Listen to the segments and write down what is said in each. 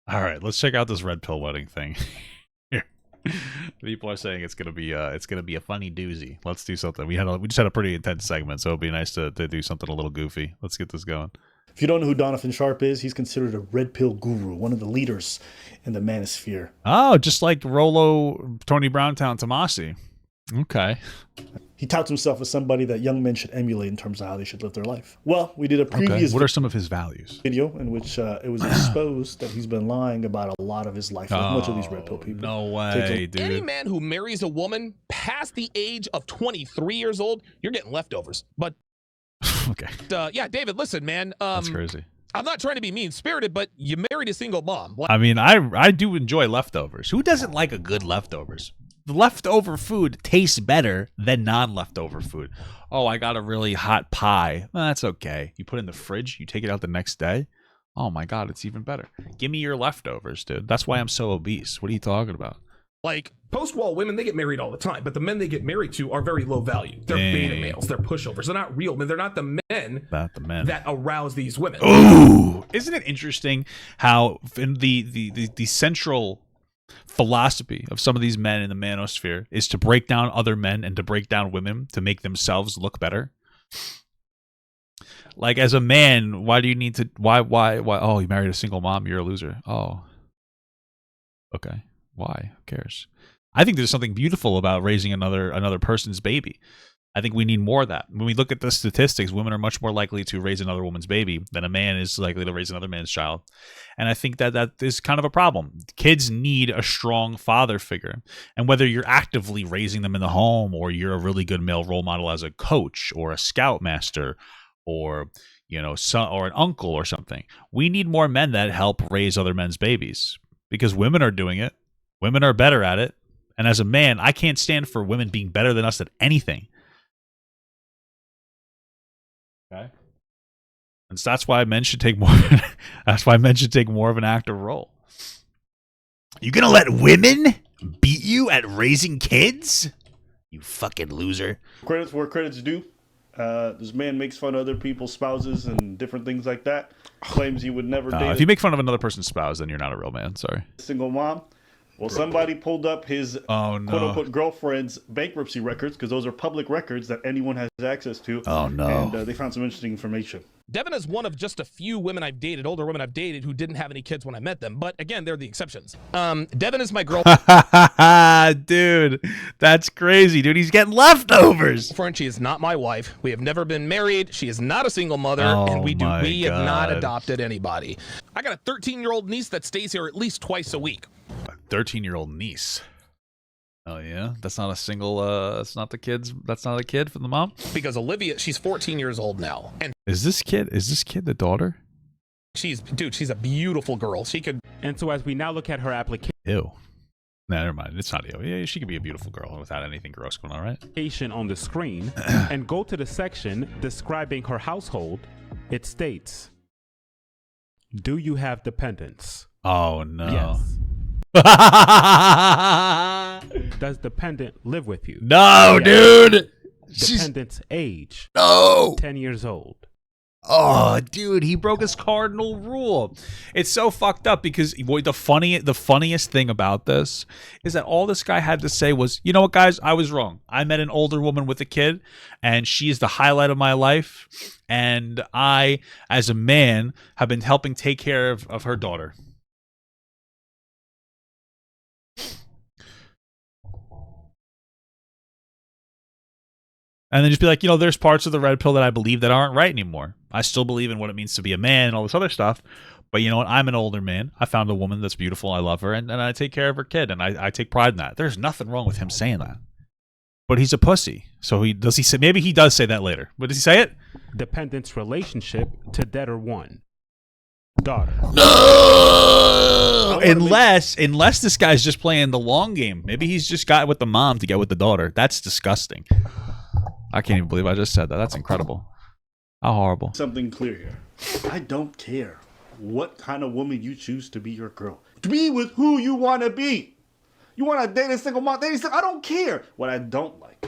All right, let's check out this red pill wedding thing. Here. People are saying it's gonna be a funny doozy. Let's do something. We just had a pretty intense segment, so it'd be nice to do something a little goofy. Let's get this going. If you don't know who Donovan Sharpe is, he's considered a red pill guru, one of the leaders in the manosphere. Oh, just like Rolo, Tony Browntown, Tomasi. Okay. He touts himself as somebody that young men should emulate in terms of how they should live their life. Well, we did a previous What are some of his values? video in which it was exposed that he's been lying about a lot of his life, like much of these red pill people. No way, dude. Any man who marries a woman past the age of 23 years old, you're getting leftovers. But okay. Yeah, David, listen, man. That's crazy. I'm not trying to be mean-spirited, but you married a single mom. I mean, I do enjoy leftovers. Who doesn't like a good leftovers? The leftover food tastes better than non-leftover food. Oh, I got a really hot pie. Well, that's okay. You put it in the fridge, you take it out the next day. Oh my God, it's even better. Give me your leftovers, dude. That's why I'm so obese. What are you talking about? Like, post-wall women, they get married all the time, but the men they get married to are very low value. They're beta males. They're pushovers. They're not real men. They're not the men, that arouse these women. Ooh! Isn't it interesting how in the central philosophy of some of these men in the manosphere is to break down other men and to break down women to make themselves look better? Like, as a man, why do you need to... Why? Oh, you married a single mom, you're a loser. Oh. Okay. Why? Who cares? I think there's something beautiful about raising another person's baby. I think we need more of that. When we look at the statistics, women are much more likely to raise another woman's baby than a man is likely to raise another man's child. And I think that is kind of a problem. Kids need a strong father figure. And whether you're actively raising them in the home or you're a really good male role model as a coach or a scoutmaster or, you know, or an uncle or something, we need more men that help raise other men's babies because women are doing it. Women are better at it. And as a man, I can't stand for women being better than us at anything. Okay. And so that's why men should take more. That's why men should take more of an active role. You gonna let women beat you at raising kids? You fucking loser. Credits where credits due. This man makes fun of other people's spouses and different things like that. Claims he would never date if you make fun of another person's spouse, then you're not a real man. Sorry. a single mom. Well, somebody pulled up his quote-unquote girlfriend's bankruptcy records, because those are public records that anyone has access to. Oh, no. And they found some interesting information. Devin is one of just a few women I've dated, older women I've dated, who didn't have any kids when I met them. But again, they're the exceptions. Devin is my girlfriend. Dude, that's crazy, dude. He's getting leftovers. She is not my wife. We have never been married. She is not a single mother, and we have not adopted anybody. I got a 13-year-old niece that stays here at least twice a week. 13-year-old niece. Oh yeah, that's not a single. That's not the kids. That's not a kid for the mom. Because Olivia, she's 14 years old now, and is this kid the daughter? She's a beautiful girl. She could. And so as we now look at her application. Ew. No, never mind. It's not ew. Yeah, she could be a beautiful girl without anything gross going on, right? On the screen and go to the section describing her household. It states, "Do you have dependents?" Oh no. Yes. Does dependent live with you? No, dude. Dependent's age? No. 10 years old. Oh, dude, he broke his cardinal rule. It's so fucked up because the funniest thing about this is that all this guy had to say was, you know what, guys, I was wrong. I met an older woman with a kid, and she is the highlight of my life. And I, as a man, have been helping take care of her daughter. And then just be like, you know, there's parts of the red pill that I believe that aren't right anymore. I still believe in what it means to be a man and all this other stuff. But you know what? I'm an older man. I found a woman that's beautiful. I love her. And I take care of her kid. And I take pride in that. There's nothing wrong with him saying that. But he's a pussy. So does he say, maybe he does say that later. But does he say it? Dependent's relationship to debtor one. Daughter. No! Unless this guy's just playing the long game. Maybe he's just got with the mom to get with the daughter. That's disgusting. I can't even believe I just said that. That's incredible. How horrible. Something clear here. I don't care what kind of woman you choose to be your girl. Be with who you want to be. You want to date a single mom? I don't care. What I don't like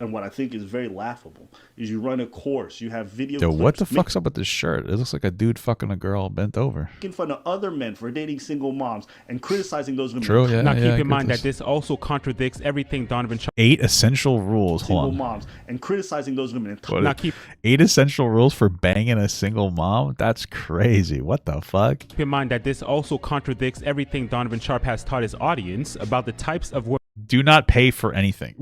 and what I think is very laughable, is you run a course, you have video Yo, clips. what the fuck's up with this shirt? It looks like a dude fucking a girl bent over. Making fun of other men for dating single moms and criticizing those women. True, yeah. Now keep in mind that this also contradicts everything Donovan. 8 essential rules. Hold on. Moms and criticizing those women. Now keep 8 essential rules for banging a single mom? That's crazy. What the fuck? Keep in mind that this also contradicts everything Donovan Sharpe has taught his audience about the types of women. Do not pay for anything.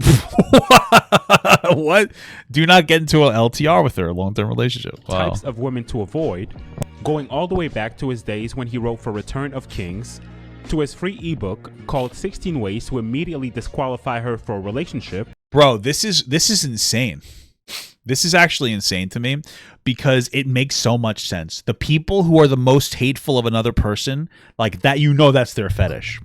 What? Do not get into an LTR with her, a long-term relationship. Wow. Types of women to avoid, going all the way back to his days when he wrote for Return of Kings, to his free ebook called 16 Ways to Immediately Disqualify Her for a Relationship. Bro, this is insane. This is actually insane to me because it makes so much sense. The people who are the most hateful of another person, like that, you know, that's their fetish.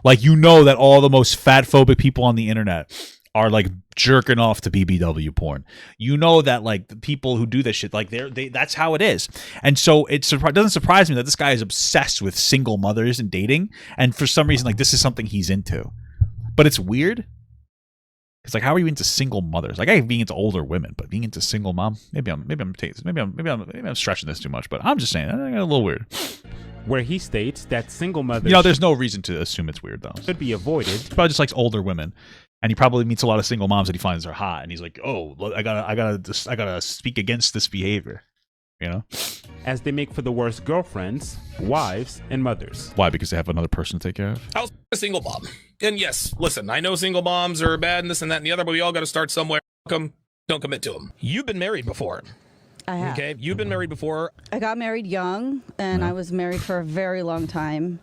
Like, you know that all the most fat phobic people on the internet are like jerking off to BBW porn. You know that like the people who do this shit, like that's how it is. And so it doesn't surprise me that this guy is obsessed with single mothers and dating. And for some reason, like this is something he's into. But it's weird. It's like, how are you into single mothers? Like, I get being into older women, but being into single mom, maybe I'm stretching this too much. But I'm just saying, a little weird. Where he states that single mothers, you know, there's no reason to assume it's weird though. Should be avoided. He probably just likes older women, and he probably meets a lot of single moms that he finds are hot, and he's like, oh, I gotta speak against this behavior. You know, as they make for the worst girlfriends, wives, and mothers. Why? Because they have another person to take care of. I was a single mom, and yes, listen, I know single moms are bad and this and that and the other, but we all got to start somewhere. Don't commit to them. You've been married before. I have. Okay, you've been married before. I got married young, and I was married for a very long time.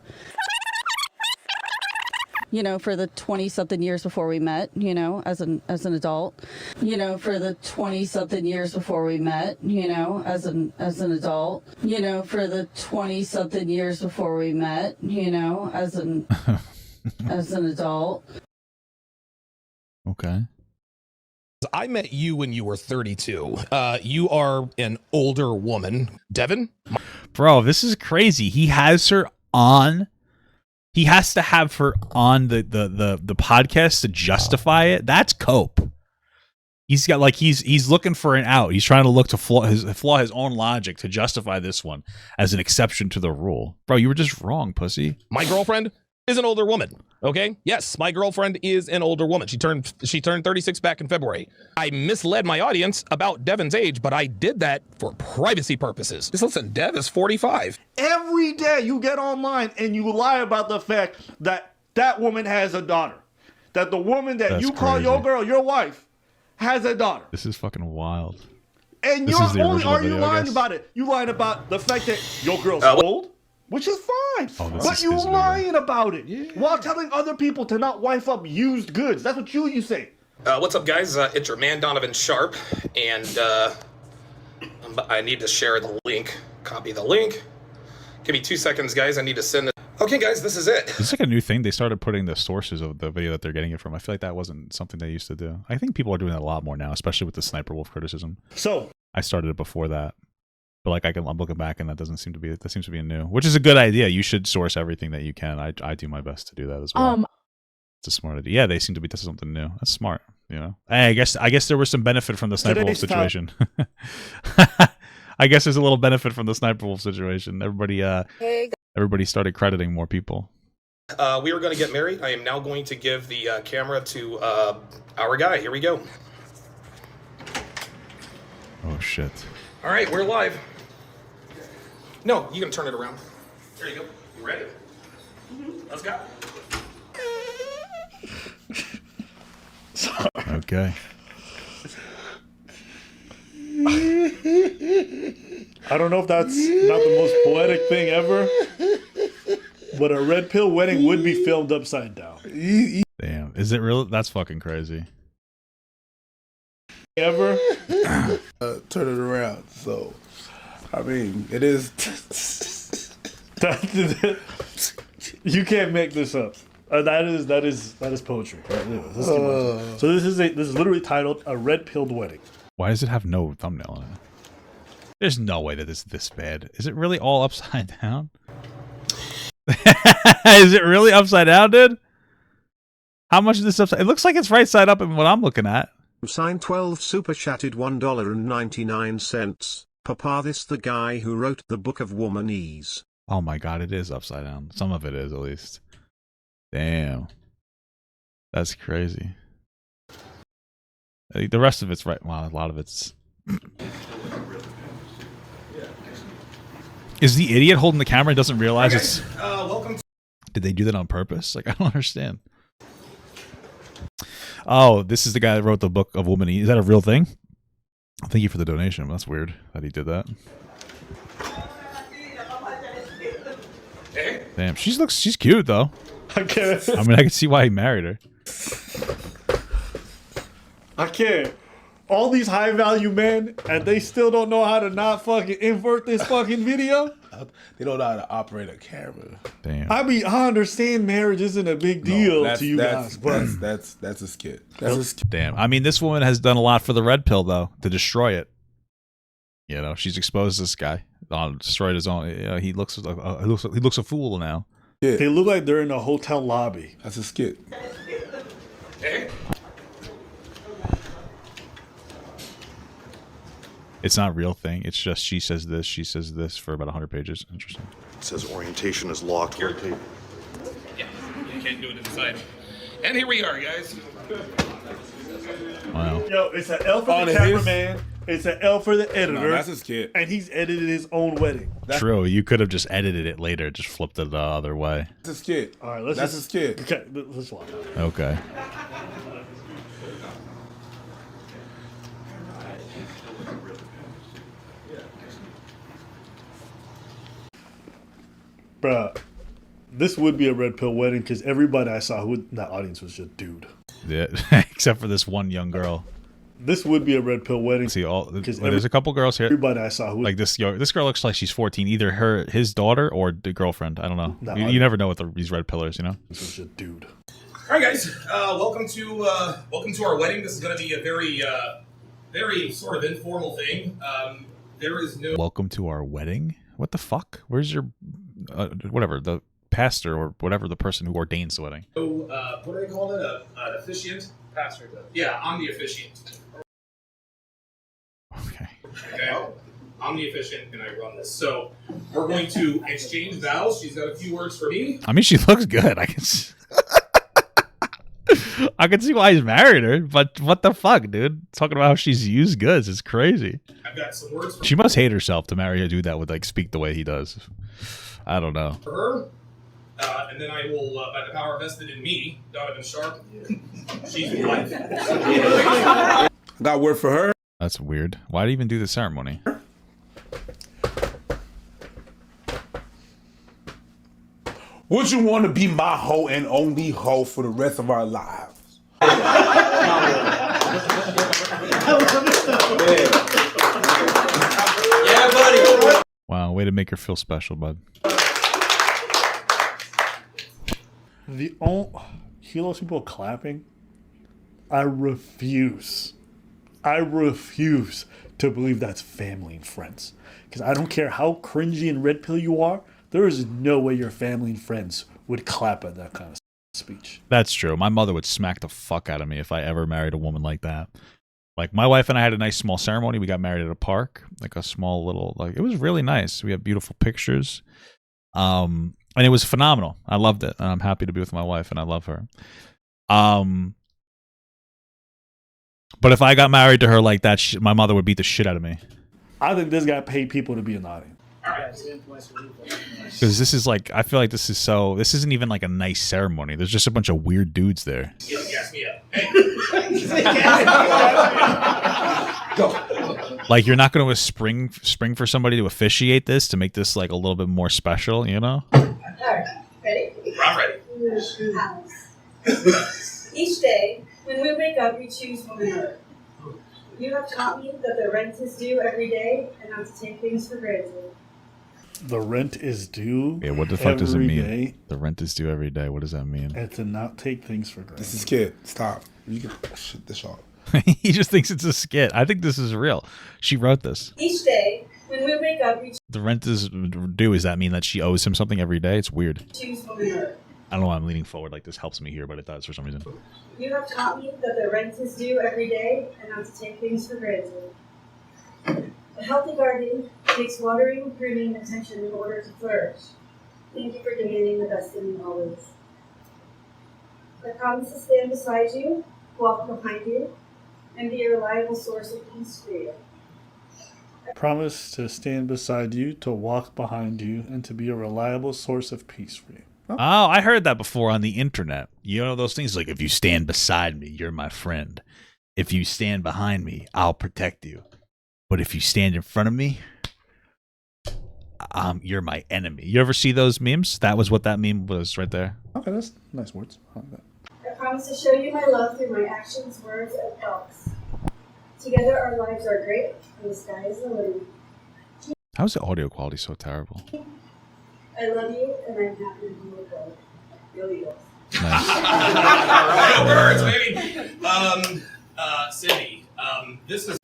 You know, for the 20-something years before we met, you know, as an adult. You know, for the 20-something years before we met, you know, as an adult. You know, for the 20-something years before we met, you know, as an adult. Okay. I met you when you were 32. You are an older woman. Devin? Bro, this is crazy. He has her on. He has to have her on the podcast to justify it. That's cope. He's got like he's looking for an out. He's trying to look to flaw his own logic to justify this one as an exception to the rule. Bro, you were just wrong, pussy. My girlfriend is an older woman. Okay? Yes, my girlfriend is an older woman. She turned 36 back in February. I misled my audience about Devin's age, but I did that for privacy purposes. Just listen, Dev is 45. Every day you get online and you lie about the fact that that woman has a daughter. That the woman that you call your girl, your wife, has a daughter. This is fucking wild. And you're only are you lying about it? You lying about the fact that your girl's old? Which is fine. But you lying about it while telling other people to not wife up used goods. That's what you say. What's up, guys? It's your man, Donovan Sharpe. And I need to share the link. Copy the link. Give me 2 seconds, guys. I need to send it. Okay, guys, this is it. It's like a new thing. They started putting the sources of the video that they're getting it from. I feel like that wasn't something they used to do. I think people are doing that a lot more now, especially with the Sniper Wolf criticism. So I started it before that. But like I'm looking back and that seems to be new, which is a good idea. You should source everything that you can. I do my best to do that as well. It's a smart idea. Yeah, they seem to be something new. That's smart, you know. Hey, I guess there was some benefit from the Sniper Wolf situation. I guess there's a little benefit from the Sniper Wolf situation. Everybody started crediting more people. We are going to get married. I am now going to give the camera to our guy. Here we go. Oh shit. All right, we're live. No, you can turn it around. There you go. You ready? Let's go. Okay. I don't know if that's not the most poetic thing ever, but a red pill wedding would be filmed upside down. Damn. Is it real? That's fucking crazy. Ever? Turn it around. So, I mean, it is. You can't make this up. That is poetry. So this is literally titled "A Red Pilled Wedding." Why does it have no thumbnail on it? There's no way that it's this bad. Is it really all upside down? Is it really upside down, dude? How much is this upside? It looks like it's right side up in what I'm looking at. Sign 12 super chatted $1.99. Papa, this the guy who wrote the Book of Womanese. Oh my god, it is upside down. Some of it is, at least. Damn. That's crazy. The rest of it's right. Well, a lot of it's... Is the idiot holding the camera and doesn't realize it's... Welcome. Did they do that on purpose? Like, I don't understand. Oh, this is the guy that wrote the Book of Womanese. Is that a real thing? Thank you for the donation. That's weird that he did that. Damn, she's cute though. I can't. I mean, I can see why he married her. I can't. All these high value men, and they still don't know how to not fucking invert this fucking video. They don't know how to operate a camera. Damn. I mean, I understand marriage isn't a big deal to you guys, but that's a skit. That's a skit. Damn. I mean, this woman has done a lot for the red pill though to destroy it. You know, she's exposed this guy, destroyed his own. You know, he looks a fool now. Yeah. They look like they're in a hotel lobby. That's a skit. It's not a real thing. It's just she says this for about 100 pages. Interesting. It says orientation is locked. Yeah, you can't do it inside. And here we are, guys. Wow. Yo, it's an L for the cameraman. It's an L for the editor. No, that's a skit. And he's edited his own wedding. True. You could have just edited it later, just flipped it the other way. That's a skit. All right, That's a skit. Okay, let's watch. Okay. Bruh, this would be a red pill wedding because everybody I saw who in that audience was just dude. Yeah, except for this one young girl. This would be a red pill wedding. See, there's a couple girls here. Everybody I saw who like this girl looks like she's 14, either his daughter or the girlfriend. I don't know. You never know with these red pillars, you know. This was just dude. All right, guys. Welcome to our wedding. This is going to be a very sort of informal thing. There is no. Welcome to our wedding. What the fuck? Where's your whatever, the pastor or whatever, the person who ordains the wedding? So, what do they call it? An officiant? Pastor does. Yeah, I'm the officiant. Okay. I'm the officiant and I run this. So, we're going to exchange vows. She's got a few words for me. I mean, she looks good. I can see why he's married her, but what the fuck, dude? Talking about how she's used goods is crazy. I've got some words for She must hate herself to marry a dude that would like speak the way he does. I don't know. for her. And then I will, by the power vested in me, Donovan Sharpe, she's your wife. Got word for her. That's weird. Why did he even do the ceremony? Would you want to be my hoe and only hoe for the rest of our lives? Yeah, buddy. Wow, way to make her feel special, bud. Hear those people clapping? I refuse to believe that's family and friends. Because I don't care how cringy and red pill you are, there is no way your family and friends would clap at that kind of speech. That's true. My mother would smack the fuck out of me if I ever married a woman like that. Like, my wife and I had a nice small ceremony. We got married at a park, like a small little, like, it was really nice. We had beautiful pictures. And it was phenomenal. I loved it. And I'm happy to be with my wife and I love her. But if I got married to her like that, my mother would beat the shit out of me. I think this guy paid people to be in the audience. Because this is like, I feel like this isn't even like a nice ceremony. There's just a bunch of weird dudes there. Yeah, gas me up. Hey. Like, you're not going to spring for somebody to officiate this, to make this like a little bit more special, you know? Alright, ready? I'm ready. Each day, when we wake up, we choose womanhood. You have taught me that the rent is due every day and not to take things for granted. The rent is due. Yeah, what the fuck does it mean? Day, the rent is due every day. What does that mean? and to not take things for granted. This is kid. Stop. You can shit this off. He just thinks it's a skit. I think this is real. She wrote this. Each day, when we wake up, we The rent is due. Does that mean that she owes him something every day? It's weird. choose womanhood. I don't know why I'm leaning forward like this helps me here, but it does for some reason. You have taught me that the rent is due every day and not to take things for granted. A healthy garden takes watering, pruning, and attention in order to flourish. Thank you for demanding the best in me always. I promise to stand beside you, walk behind you, and be a reliable source of peace for you. I promise to stand beside you, to walk behind you, and to be a reliable source of peace for you. Oh, I heard that before on the internet. You know those things like, if you stand beside me, you're my friend. If you stand behind me, I'll protect you. But if you stand in front of me, you're my enemy. You ever see those memes? That was what that meme was right there. Okay, that's nice words. I like that. I promise to show you my love through my actions, words, and thoughts. Together our lives are great, and the sky is the limit. How is the audio quality so terrible? I love you, and I'm happy you will go. Go Eagles. Nice. Words, baby. Cindy, this is.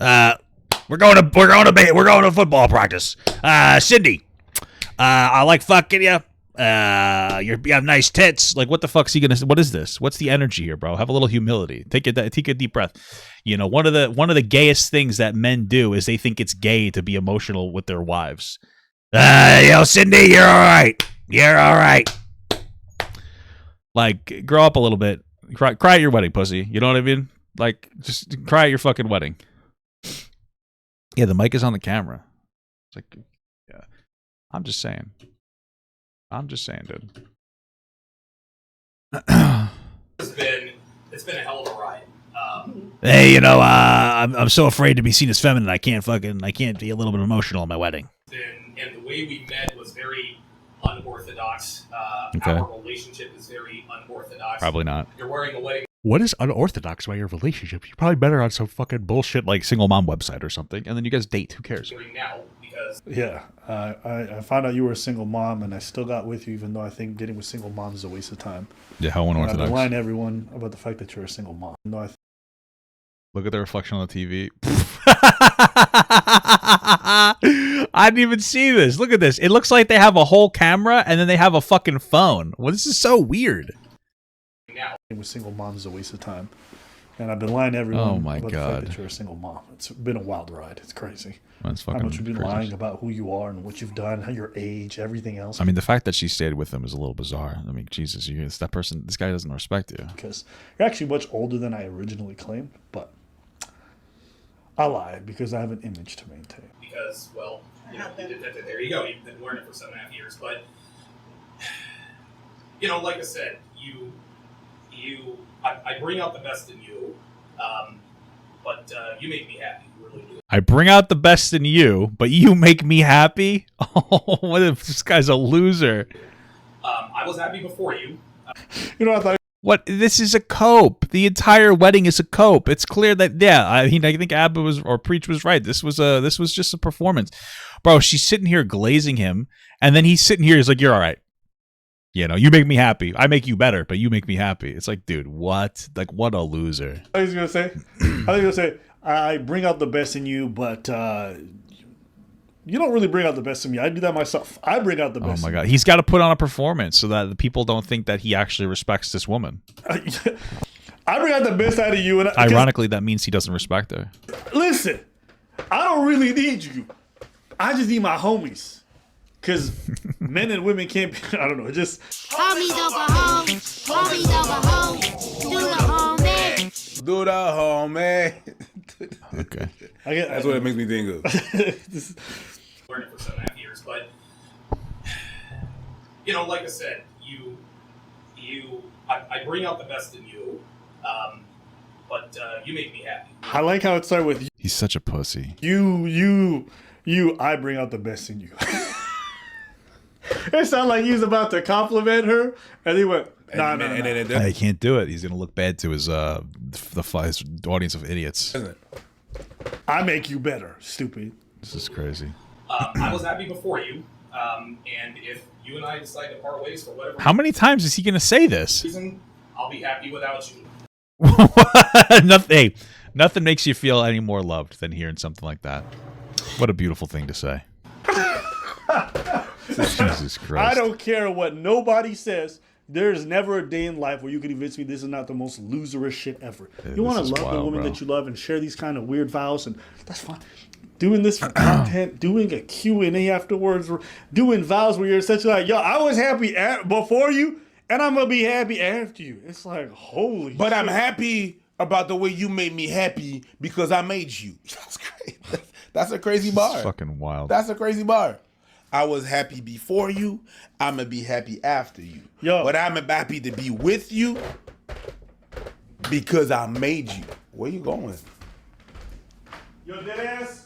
We're going to football practice. Cindy, I like fucking you. You have nice tits. Like, what the fuck's he gonna say? What is this? What's the energy here, bro? Have a little humility. Take a deep breath. You know, one of the gayest things that men do is they think it's gay to be emotional with their wives. Yo, Cindy, you're all right. You're all right. Like, grow up a little bit. Cry at your wedding, pussy. You know what I mean? Like, just cry at your fucking wedding. Yeah, the mic is on the camera. It's like, yeah. I'm just saying, dude. It's been a hell of a ride. Hey, you know, I'm so afraid to be seen as feminine. I can't be a little bit emotional at my wedding. And the way we met was very unorthodox. Okay. Our relationship is very unorthodox. Probably not. You're wearing a wedding. What is unorthodox about your relationship? You're probably better on some fucking bullshit like single mom website or something, and then you guys date. Who cares? Now because yeah, I found out you were a single mom, and I still got with you, even though I think getting with single moms is a waste of time. Yeah, how unorthodox. I've been lying to everyone about the fact that you're a single mom. No, Look at the reflection on the TV. I didn't even see this. Look at this. It looks like they have a whole camera and then they have a fucking phone. Well, this is so weird. now. With single moms is a waste of time. And I've been lying to everyone about the fact that you're a single mom. It's been a wild ride. It's crazy. That's fucking how much you've been crazy. lying about who you are and what you've done, how your age, everything else. I mean, the fact that she stayed with him is a little bizarre. I mean, Jesus, this guy doesn't respect you. Because you're actually much older than I originally claimed, but I lied because I have an image to maintain. Because, well, you know, there you go. You've been learning for 7.5 years. But, you know, like I said, I bring out the best in you, but you make me happy. You really do. I bring out the best in you, but you make me happy? Oh, what if this guy's a loser? I was happy before you. You know, I thought. What? This is a cope. The entire wedding is a cope. It's clear that, yeah, I mean, I think Abba Preach was right. This was just a performance. Bro, she's sitting here glazing him, and then he's sitting here, he's like, you're all right. You know, you make me happy. I make you better, but you make me happy. It's like, dude, what? Like, what a loser. I was going to say, I bring out the best in you, but you don't really bring out the best in me. I do that myself. I bring out the best. Oh, my God. He's got to put on a performance so that the people don't think that he actually respects this woman. I bring out the best out of you. And ironically, that means he doesn't respect her. Listen, I don't really need you. I just need my homies. Because men and women can't be, I don't know, just. Homies over hoes, homies over hoes, do the homie. Do the homie. Okay. That's what it makes me think of. Learning for 7.5 years, but, you know, like I said, I bring out the best in you, but you make me happy. I like how it started with you. He's such a pussy. I bring out the best in you. It sounded like he was about to compliment her, and he went, nah. He can't do it. He's going to look bad to his audience of idiots. I make you better, stupid. This is crazy. I was happy before you, and if you and I decide to part ways for whatever How many times is he going to say this? reason, I'll be happy without you. Nothing makes you feel any more loved than hearing something like that. What a beautiful thing to say. Jesus Christ. I don't care what nobody says. There's never a day in life where you can convince me this is not the most loserous shit ever. You want to love the woman that you love and share these kind of weird vows, and that's fine. Doing this for content, doing a Q&A afterwards, doing vows where you're essentially like, yo, I was happy before you, and I'm going to be happy after you. It's like, holy But shit. I'm happy about the way you made me happy because I made you. That's crazy. That's a crazy bar. It's fucking wild. That's a crazy bar. I was happy before you. I'm going to be happy after you. Yo. But I'm happy to be with you because I made you. Where you going? Yo, deadass,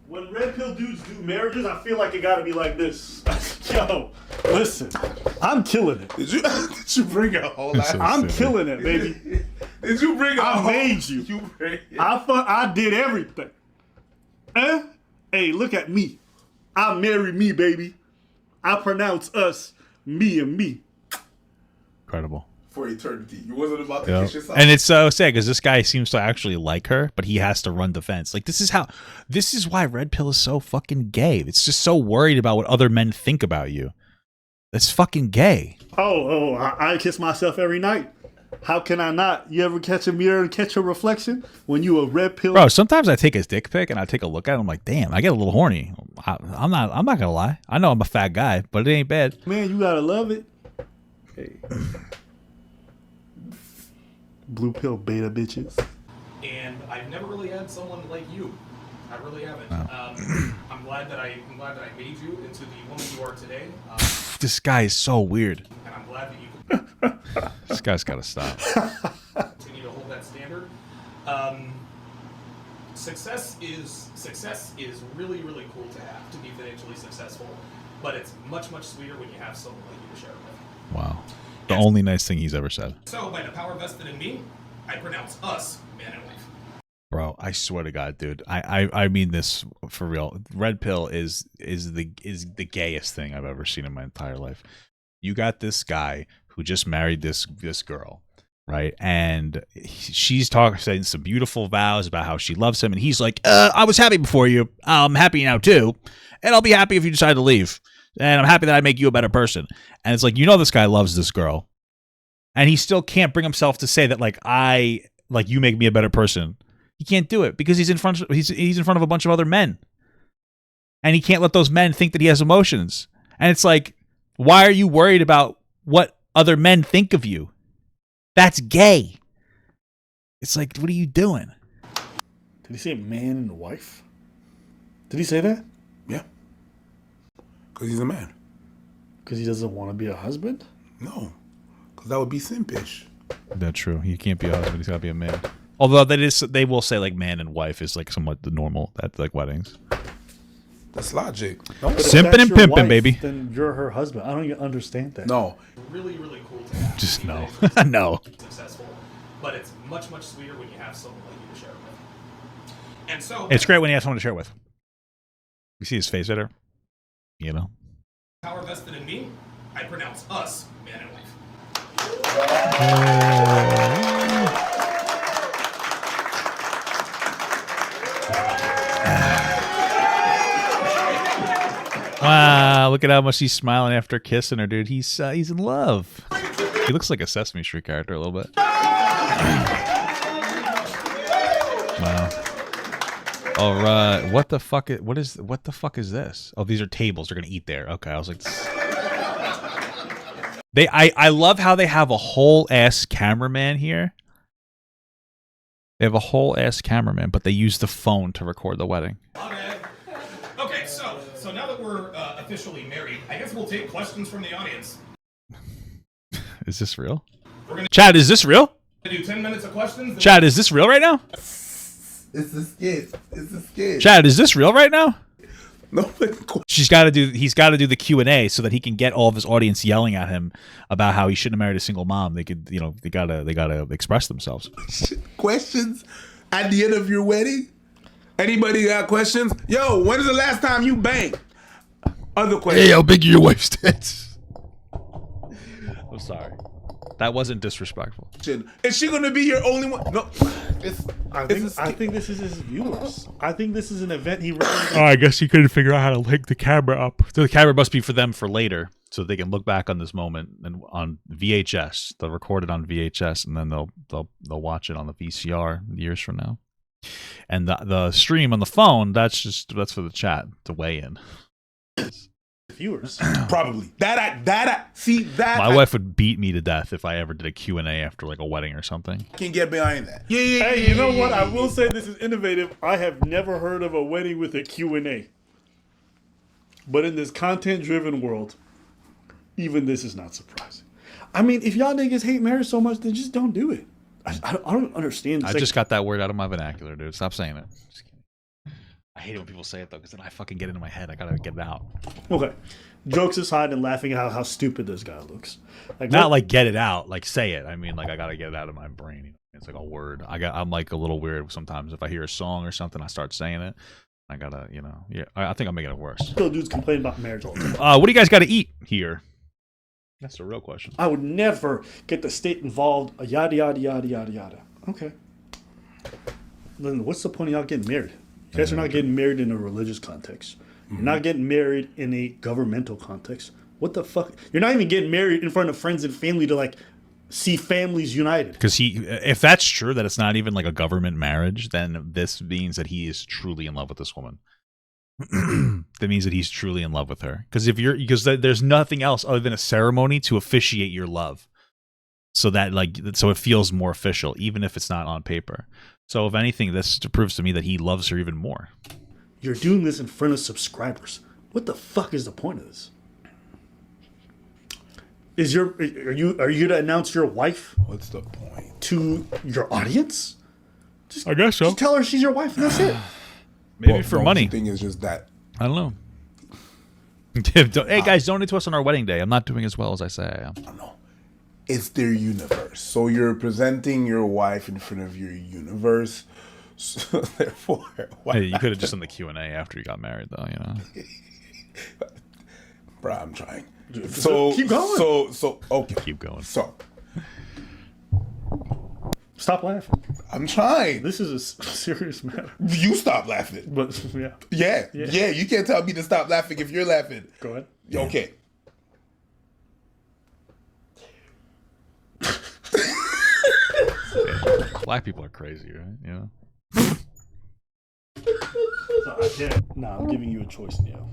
when red pill dudes do marriages, I feel like it got to be like this. Yo, listen, I'm killing it. Did you bring a whole lot? I'm killing it, baby. Did you bring a I whole made you. I did everything. Hey, look at me. I marry me, baby. I pronounce us me and me. Incredible. For eternity. You wasn't about to kiss yourself. And it's so sad because this guy seems to actually like her, but he has to run defense. Like, this is why Red Pill is so fucking gay. It's just so worried about what other men think about you. That's fucking gay. I kiss myself every night. How can I not? You ever catch a mirror and catch a reflection when you a red pill? Bro, sometimes I take his dick pic and I take a look at it. I'm like, damn, I get a little horny. I'm not gonna lie. I know I'm a fat guy, but it ain't bad. Man, you gotta love it. Hey. Blue pill beta bitches. And I've never really had someone like you. I really haven't. I'm glad that I made you into the woman you are today. This guy is so weird. And I'm glad that you This guy's gotta stop. continue to hold that standard. Success is really, really cool to have, to be financially successful, but it's much, much sweeter when you have someone like you to share it with. Wow. The only nice thing he's ever said. So, by the power vested in me, I pronounce us man and wife. Bro, I swear to God, dude. I mean this for real. Red Pill is the gayest thing I've ever seen in my entire life. You got this guy who just married this girl, right? And she's saying some beautiful vows about how she loves him, and he's like, I was happy before you. I'm happy now too, and I'll be happy if you decide to leave. And I'm happy that I make you a better person. And it's like, this guy loves this girl, and he still can't bring himself to say that you make me a better person. He can't do it because he's in front of a bunch of other men, and he can't let those men think that he has emotions. And it's like, why are you worried about what other men think of you? That's gay. It's like, what are you doing? Did he say man and wife? Did he say that? Yeah. Because he's a man. Because he doesn't want to be a husband? No. Because that would be simpish. That's true. He can't be a husband. He's got to be a man. Although they will say like man and wife is like somewhat the normal at like weddings. That's logic. No, simping and pimping, baby. Then you're her husband. I don't even understand that. No. Really, really cool to have. Just no. No. Successful, but it's much, much sweeter when you have someone like you to share it with. And so it's great when you have someone to share it with. You see his face right there? Power vested in me, I pronounce us man and wife. Wow, look at how much he's smiling after kissing her, dude. He's in love. He looks like a Sesame Street character a little bit. Wow. All right. What the fuck is this? Oh, these are tables. They're gonna eat there. Okay, I was like, I love how they have a whole ass cameraman here. They have a whole ass cameraman, but they use the phone to record the wedding. Okay, so now that we're officially married, I guess we'll take questions from the audience. Is this real? Chad, is this real? Do 10 minutes of questions. Chad, is this real right now? It's a skit. It's a skit. Chad, is this real right now? No. He's got to do the Q&A so that he can get all of his audience yelling at him about how he shouldn't have married a single mom. They could, they gotta express themselves. Questions at the end of your wedding? Anybody got questions? Yo, when is the last time you banged? Other questions. Hey, how big are your wife's tits? I'm sorry. That wasn't disrespectful. Is she gonna be your only one? No. I think this is his viewers. I think this is an event he ran. Oh, I guess he couldn't figure out how to link the camera up. So the camera must be for them for later. so they can look back on this moment and on VHS. They'll record it on VHS, and then they'll watch it on the VCR years from now. And the stream on the phone, that's for the chat to weigh in. Viewers, probably my wife would beat me to death if I ever did a Q&A after like a wedding or something. Can get behind that. Hey, you know what? I will say this is innovative. I have never heard of a wedding with a Q&A. But in this content-driven world, even this is not surprising. I mean, if y'all niggas hate marriage so much, then just don't do it. I don't understand. I just got that word out of my vernacular, dude. Stop saying it. Just kidding. I hate it when people say it, though, because then I fucking get it in my head. I gotta get it out. Okay. Jokes aside and laughing at how stupid this guy looks. Like, not like get it out, like say it. I mean, like I gotta get it out of my brain. It's like a word. I'm like a little weird sometimes. If I hear a song or something, I start saying it. I gotta, yeah. I think I'm making it worse. Still dudes complain about marriage all the time. What do you guys got to eat here? That's the real question. I would never get the state involved. Yada yada yada yada yada. Okay. Then what's the point of y'all getting married? You guys are not getting married in a religious context. You're not getting married in a governmental context. What the fuck? You're not even getting married in front of friends and family to like see families united. Because if that's true, that it's not even like a government marriage, then this means that he is truly in love with this woman. That means that he's truly in love with her. Because there's nothing else other than a ceremony to officiate your love. So it feels more official, even if it's not on paper. So if anything, this proves to me that he loves her even more. You're doing this in front of subscribers. What the fuck is the point of this? Are you to announce your wife? What's the point? To your audience? I guess so. Just tell her she's your wife and that's it. Maybe for money. The thing is just that. I don't know. Hey guys, donate to us on our wedding day. I'm not doing as well as I say I am. I don't know. It's their universe. So you're presenting your wife in front of your universe. So therefore, hey, you could have just done the Q&A after you got married, though. You know. Bro, I'm trying. So keep going. So okay. Keep going. So stop laughing. I'm trying. This is a serious matter. You stop laughing. But yeah. You can't tell me to stop laughing if you're laughing. Go ahead. Okay. Black people are crazy, right? Yeah. I'm giving you a choice, Neil.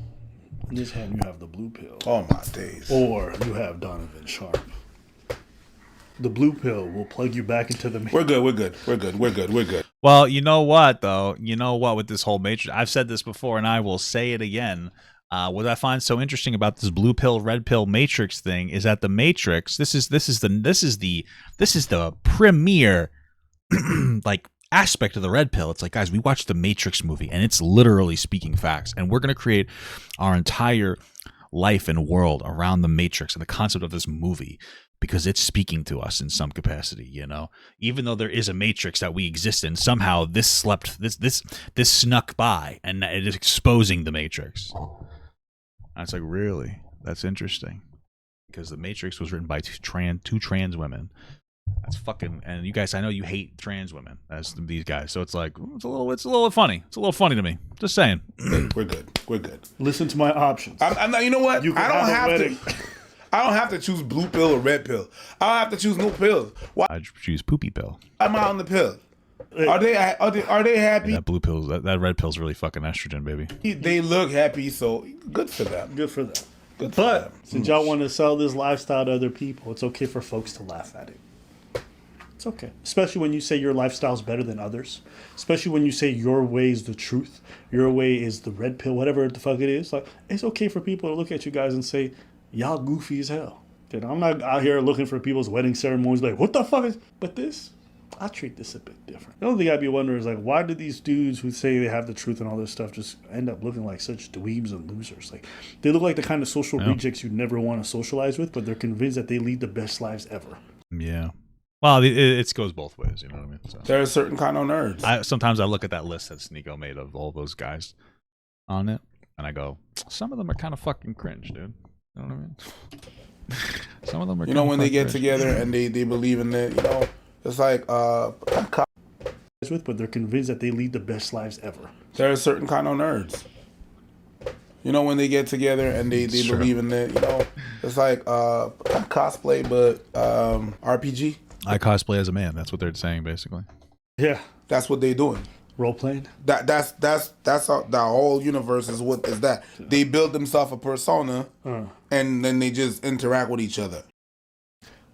In this hand, you have the blue pill. Oh my days. Or you have Donovan Sharpe. The blue pill will plug you back into the. We're good. Well, you know what, though? You know what? With this whole matrix, I've said this before, and I will say it again. What I find so interesting about this blue pill, red pill matrix thing is that the matrix. This is the premier like aspect of the red pill. It's like, guys, we watched the Matrix movie, and it's literally speaking facts, and we're gonna create our entire life and world around the Matrix and the concept of this movie. Because it's speaking to us in some capacity, you know. Even though there is a matrix that we exist in, somehow this snuck by, and it is exposing the matrix. And it's like, really, that's interesting, because the Matrix was written by two trans women. That's fucking, and you guys, I know you hate trans women as these guys, so it's like it's a little funny. It's a little funny to me. Just saying. We're good. Listen to my options. I'm not. You know what? I don't have to choose blue pill or red pill. I don't have to choose no pills. Why? I choose poopy pill. I'm out on the pill. Are they happy? Yeah, that blue pill, that red pill's really fucking estrogen, baby. They look happy, so good for them. But since y'all want to sell this lifestyle to other people, it's okay for folks to laugh at it. It's okay. Especially when you say your lifestyle's better than others. Especially when you say your way is the truth. Your way is the red pill, whatever the fuck it is. Like, it's okay for people to look at you guys and say, y'all goofy as hell. You know, I'm not out here looking for people's wedding ceremonies like, what the fuck is... But this, I treat this a bit different. The only thing I'd be wondering is, like, why do these dudes who say they have the truth and all this stuff just end up looking like such dweebs and losers? Like, they look like the kind of social rejects you'd never want to socialize with, but they're convinced that they lead the best lives ever. Yeah. Well, it goes both ways, you know what I mean? So. There are a certain kind of nerds. Sometimes I look at that list that Sneeko made of all those guys on it, and I go, some of them are kind of fucking cringe, dude. You know what I mean? Some of them are. You know, when they get together and they believe in it, you know, it's like but they're convinced that they lead the best lives ever. There are certain kind of nerds. You know, when they get together and they believe in it. You know, it's like cosplay, but RPG. I cosplay as a man. That's what they're saying, basically. Yeah, that's what they're doing. Role playing. That's the whole universe is what is that. They build themselves a persona, and then they just interact with each other.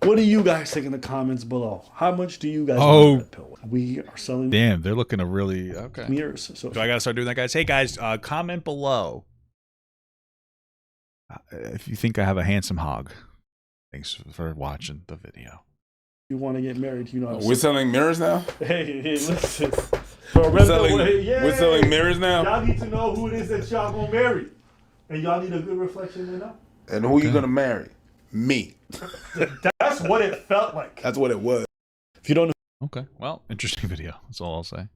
What do you guys think in the comments below? How much do you guys want that pill? We are selling. Damn, they're looking to really mirrors. So I gotta start doing that, guys. Hey guys, comment below if you think I have a handsome hog. Thanks for watching the video. You want to get married? You know, we're selling mirrors now. Hey, listen. We're selling mirrors now. Y'all need to know who it is that y'all gonna marry, and y'all need a good reflection to know. And who you gonna marry? Me. That's what it felt like. That's what it was. If you don't know. Okay. Well, interesting video. That's all I'll say.